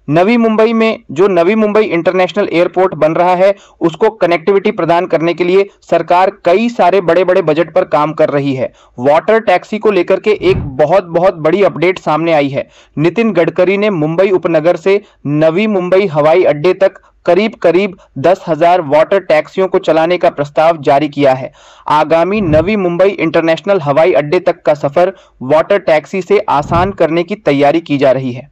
नवी मुंबई में जो Navi Mumbai international airport बन रहा है उसको कनेक्टिविटी प्रदान करने के लिए सरकार कई सारे बड़े बड़े बजट पर काम कर रही है। वाटर टैक्सी को लेकर के एक बहुत बहुत बड़ी अपडेट सामने आई है। नितिन गडकरी ने मुंबई उपनगर से नवी मुंबई हवाई अड्डे तक करीब करीब 10,000 वाटर टैक्सियों को चलाने का प्रस्ताव जारी किया है। आगामी नवी मुंबई इंटरनेशनल हवाई अड्डे तक का सफर वाटर टैक्सी से आसान करने की तैयारी की जा रही है।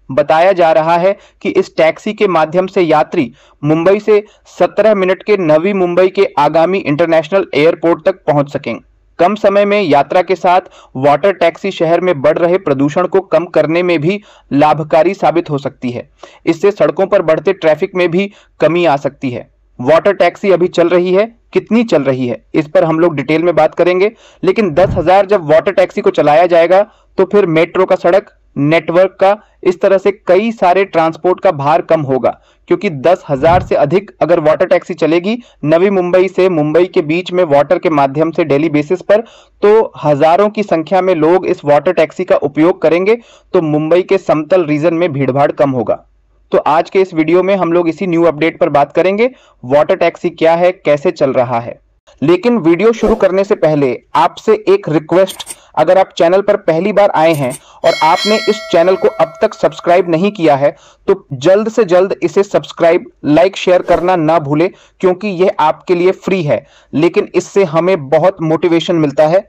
बताया जा रहा है कि इस टैक्सी के माध्यम से यात्री मुंबई से 17 मिनट के नवी मुंबई के आगामी इंटरनेशनल एयरपोर्ट तक पहुंच सकेंगे। कम समय में यात्रा के साथ वाटर टैक्सी शहर में बढ़ रहे प्रदूषण को कम करने में भी लाभकारी साबित हो सकती है। इससे सड़कों पर बढ़ते ट्रैफिक में भी कमी आ सकती है। वाटर टैक्सी अभी चल रही है, कितनी चल रही है इस पर हम लोग डिटेल में बात करेंगे, लेकिन 10,000 जब वाटर टैक्सी को चलाया जाएगा तो फिर मेट्रो का सड़क नेटवर्क का इस तरह से कई सारे ट्रांसपोर्ट का भार कम होगा, क्योंकि 10,000 से अधिक अगर वाटर टैक्सी चलेगी नवी मुंबई से मुंबई के बीच में वाटर के माध्यम से डेली बेसिस पर, तो हजारों की संख्या में लोग इस वाटर टैक्सी का उपयोग करेंगे, तो मुंबई के समतल रीजन में भीड़भाड़ कम होगा। तो आज के इस वीडियो में हम लोग इसी न्यू अपडेट पर बात करेंगे, वाटर टैक्सी क्या है, कैसे चल रहा है। लेकिन वीडियो शुरू करने से पहले आपसे एक रिक्वेस्ट, अगर आप चैनल पर पहली बार आए हैं और आपने इस चैनल को अब तक सब्सक्राइब नहीं किया है तो जल्द से जल्द इसे सब्सक्राइब, लाइक, शेयर करना ना भूलें, क्योंकि यह आपके लिए फ्री है, लेकिन इससे हमें बहुत मोटिवेशन मिलता है।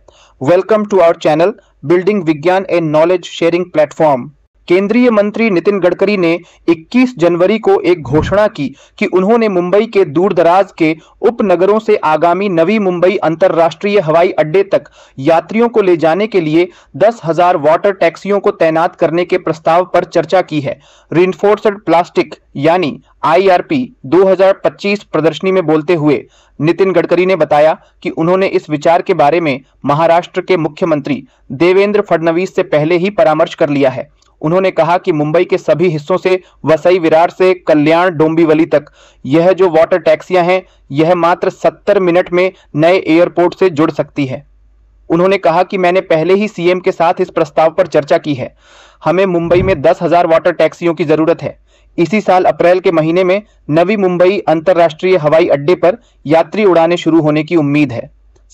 Welcome to our channel building विज्ञान ए नॉलेज शेयरिंग प्लेटफॉर्म। केंद्रीय मंत्री नितिन गडकरी ने 21 जनवरी को एक घोषणा की कि उन्होंने मुंबई के दूरदराज के उपनगरों से आगामी नवी मुंबई अंतर्राष्ट्रीय हवाई अड्डे तक यात्रियों को ले जाने के लिए 10,000 वाटर टैक्सियों को तैनात करने के प्रस्ताव पर चर्चा की है। रिइंफोर्स्ड प्लास्टिक यानी IRP 2025 प्रदर्शनी में बोलते हुए नितिन गडकरी ने बताया कि उन्होंने इस विचार के बारे में महाराष्ट्र के मुख्यमंत्री देवेंद्र फडणवीस से पहले ही परामर्श कर लिया है। उन्होंने कहा कि मुंबई के सभी हिस्सों से वसई विरार से कल्याण डोंबिवली तक यह जो वाटर टैक्सियां हैं यह मात्र 70 मिनट में नए एयरपोर्ट से जुड़ सकती है। उन्होंने कहा कि मैंने पहले ही CM के साथ इस प्रस्ताव पर चर्चा की है। हमें मुंबई में 10,000 वाटर टैक्सियों की जरूरत है। इसी साल अप्रैल के महीने में नवी मुंबई अंतर्राष्ट्रीय हवाई अड्डे पर यात्री उड़ानें शुरू होने की उम्मीद है।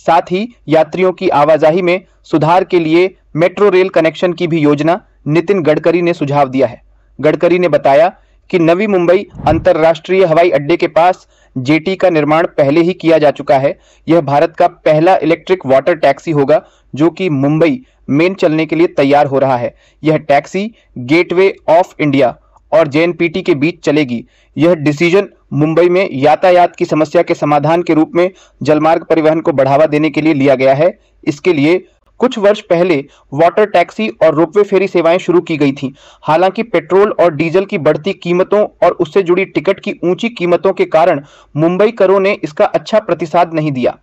साथ ही यात्रियों की आवाजाही में सुधार के लिए मेट्रो रेल कनेक्शन की भी योजना नितिन गडकरी ने सुझाव दिया है। गडकरी ने बताया कि नवी मुंबई अंतर्राष्ट्रीय हवाई अड्डे के पास जेटी का निर्माण पहले ही किया जा चुका है। यह भारत का पहला इलेक्ट्रिक वाटर टैक्सी होगा जो कि मुंबई मेन चलने के लिए तैयार हो रहा है। यह टैक्सी गेटवे ऑफ इंडिया और JNPT के बीच चलेगी। यह डिसीजन मुंबई में यातायात की समस्या के समाधान के रूप में जलमार्ग परिवहन को बढ़ावा देने के लिए लिया गया है। इसके लिए कुछ वर्ष पहले वाटर टैक्सी और रोपवे फेरी सेवाएं शुरू की गई थीं। हालांकि पेट्रोल और डीजल की बढ़ती कीमतों और उससे जुड़ी टिकट की ऊंची कीमतों के कारण मुंबईकरों ने इसका अच्छा प्रतिसाद नहीं दिया।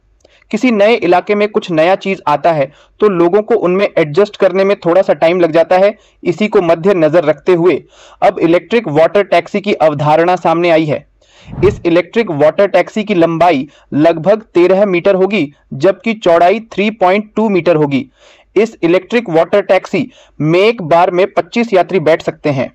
किसी नए इलाके में कुछ नया चीज आता है तो लोगों को उनमें एडजस्ट करने में थोड़ा सा टाइम लग जाता है। इसी को मध्य नजर रखते हुए अब इलेक्ट्रिक वाटर टैक्सी की अवधारणा सामने आई है। इस इलेक्ट्रिक वाटर टैक्सी की लंबाई लगभग 13 मीटर होगी, जबकि चौड़ाई 3.2 मीटर होगी। इस इलेक्ट्रिक वाटर टैक्सी में एक बार में 25 यात्री बैठ सकते हैं।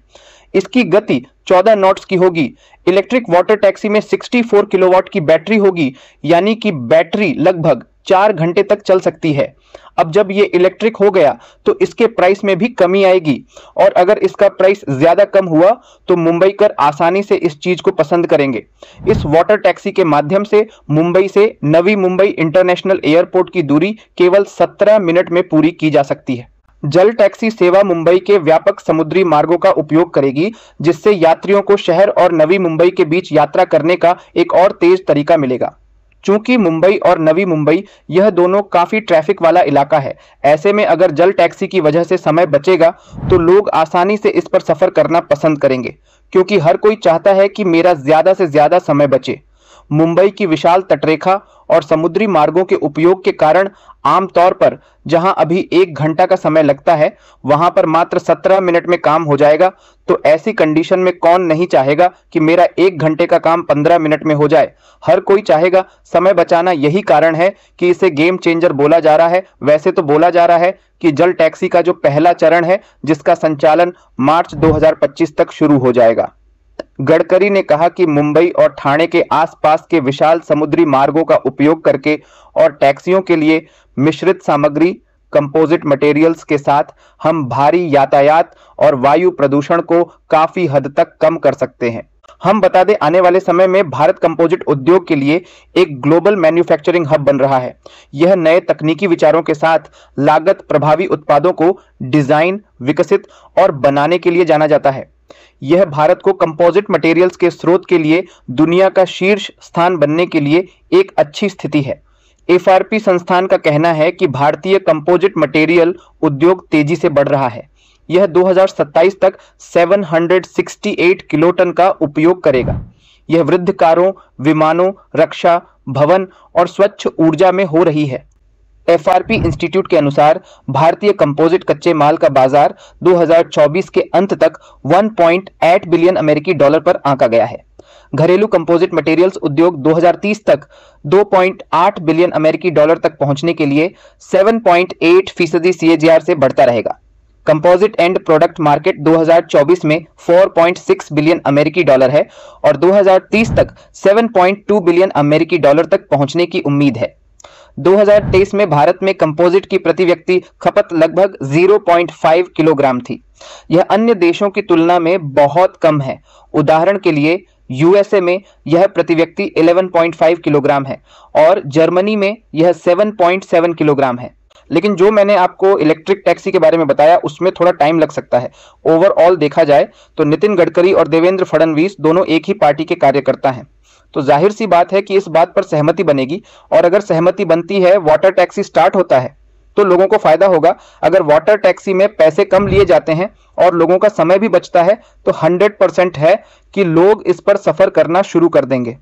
इसकी गति 14 नॉट्स की होगी। इलेक्ट्रिक वाटर टैक्सी में 64 किलोवाट की बैटरी होगी, यानी कि बैटरी लगभग 4 घंटे तक चल सकती है। अब जब ये इलेक्ट्रिक हो गया तो इसके प्राइस में भी कमी आएगी, और अगर इसका प्राइस ज्यादा कम हुआ तो मुंबईकर आसानी से इस चीज को पसंद करेंगे। इस वाटर टैक्सी के माध्यम से मुंबई से नवी मुंबई इंटरनेशनल एयरपोर्ट की दूरी केवल 17 मिनट में पूरी की जा सकती है। जल टैक्सी सेवा मुंबई के व्यापक समुद्री मार्गों का उपयोग करेगी, जिससे यात्रियों को शहर और नवी मुंबई के बीच यात्रा करने का एक और तेज तरीका मिलेगा। चूंकि मुंबई और नवी मुंबई यह दोनों काफी ट्रैफिक वाला इलाका है, ऐसे में अगर जल टैक्सी की वजह से समय बचेगा तो लोग आसानी से इस पर सफर करना पसंद करेंगे, क्योंकि हर कोई चाहता है कि मेरा ज्यादा से ज्यादा समय बचे। मुंबई की विशाल तटरेखा और समुद्री मार्गों के उपयोग के कारण आमतौर पर जहां अभी 1 घंटा का समय लगता है वहां पर मात्र 17 मिनट में काम हो जाएगा। तो ऐसी कंडीशन में कौन नहीं चाहेगा कि मेरा 1 घंटे का काम 15 मिनट में हो जाए। हर कोई चाहेगा समय बचाना। यही कारण है कि इसे गेम चेंजर बोला जा रहा है। वैसे तो बोला जा रहा है कि जल टैक्सी का जो पहला चरण है जिसका संचालन मार्च 2025 तक शुरू हो जाएगा। गडकरी ने कहा कि मुंबई और ठाणे के आसपास के विशाल समुद्री मार्गों का उपयोग करके और टैक्सियों के लिए मिश्रित सामग्री कंपोजिट मटेरियल्स के साथ हम भारी यातायात और वायु प्रदूषण को काफी हद तक कम कर सकते हैं। हम बता दें, आने वाले समय में भारत कंपोजिट उद्योग के लिए एक ग्लोबल मैन्युफैक्चरिंग हब बन रहा है। यह नए तकनीकी विचारों के साथ लागत प्रभावी उत्पादों को डिजाइन, विकसित और बनाने के लिए जाना जाता है। यह भारत को कंपोजिट मटेरियल्स के स्रोत के लिए दुनिया का शीर्ष स्थान बनने के लिए एक अच्छी स्थिति है। एफआरपी संस्थान का कहना है कि भारतीय कंपोजिट मटेरियल उद्योग तेजी से बढ़ रहा है। यह 2027 तक 768 किलोटन का उपयोग करेगा। यह वृद्ध कारों, विमानों, रक्षा, भवन और स्वच्छ ऊर्जा में हो रही है। एफआरपी इंस्टीट्यूट के अनुसार भारतीय कंपोजिट कच्चे माल का बाजार 2024 के अंत तक 1.8 बिलियन अमेरिकी डॉलर पर आंका गया है। घरेलू कंपोजिट मटेरियल्स उद्योग 2030 तक 2.8 बिलियन अमेरिकी डॉलर तक पहुंचने के लिए 7.8% CAGR से बढ़ता रहेगा। कंपोजिट एंड प्रोडक्ट मार्केट 2024 में 4.6 बिलियन अमेरिकी डॉलर है और 2030 तक 7.2 बिलियन अमेरिकी डॉलर तक पहुंचने की उम्मीद है। 2023 में भारत में कंपोजिट की प्रति व्यक्ति खपत लगभग 0.5 किलोग्राम थी। यह अन्य देशों की तुलना में बहुत कम है। उदाहरण के लिए यूएसए में यह प्रति व्यक्ति 11.5 किलोग्राम है और जर्मनी में यह 7.7 किलोग्राम है। लेकिन जो मैंने आपको इलेक्ट्रिक टैक्सी के बारे में बताया उसमें थोड़ा टाइम लग सकता है। ओवरऑल देखा जाए तो नितिन गडकरी और देवेंद्र फडणवीस दोनों एक ही पार्टी के कार्यकर्ता हैं, तो जाहिर सी बात है कि इस बात पर सहमति बनेगी। और अगर सहमति बनती है, वाटर टैक्सी स्टार्ट होता है तो लोगों को फायदा होगा। अगर वाटर टैक्सी में पैसे कम लिए जाते हैं और लोगों का समय भी बचता है तो 100% है कि लोग इस पर सफर करना शुरू कर देंगे।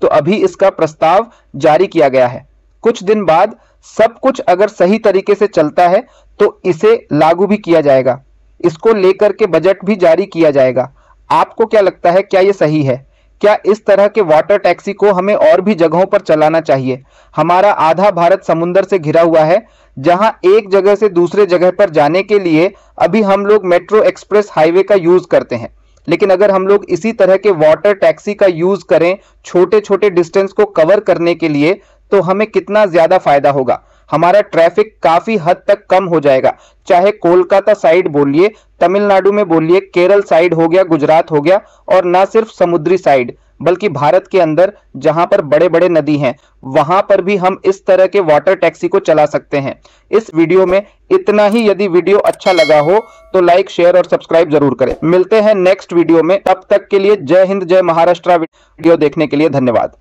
तो अभी इसका प्रस्ताव जारी किया गया है। कुछ दिन बाद सब कुछ अगर सही तरीके से चलता है तो इसे लागू भी किया जाएगा। इसको लेकर के बजट भी जारी किया जाएगा। आपको क्या लगता है, क्या यह सही है? क्या इस तरह के वाटर टैक्सी को हमें और भी जगहों पर चलाना चाहिए? हमारा आधा भारत समुद्र से घिरा हुआ है, जहां एक जगह से दूसरे जगह पर जाने के लिए अभी हम लोग मेट्रो एक्सप्रेस हाईवे का यूज करते हैं। लेकिन अगर हम लोग इसी तरह के वाटर टैक्सी का यूज करें छोटे छोटे डिस्टेंस को कवर करने के लिए, तो हमें कितना ज्यादा फायदा होगा। हमारा ट्रैफिक काफी हद तक कम हो जाएगा। चाहे कोलकाता साइड बोलिए, तमिलनाडु में बोलिए, केरल साइड हो गया, गुजरात हो गया, और ना सिर्फ समुद्री साइड बल्कि भारत के अंदर जहां पर बड़े बड़े नदी हैं वहां पर भी हम इस तरह के वाटर टैक्सी को चला सकते हैं। इस वीडियो में इतना ही। यदि वीडियो अच्छा लगा हो तो लाइक, शेयर और सब्सक्राइब जरूर करें। मिलते हैं नेक्स्ट वीडियो में। तब तक के लिए जय हिंद, जय महाराष्ट्र। वीडियो देखने के लिए धन्यवाद।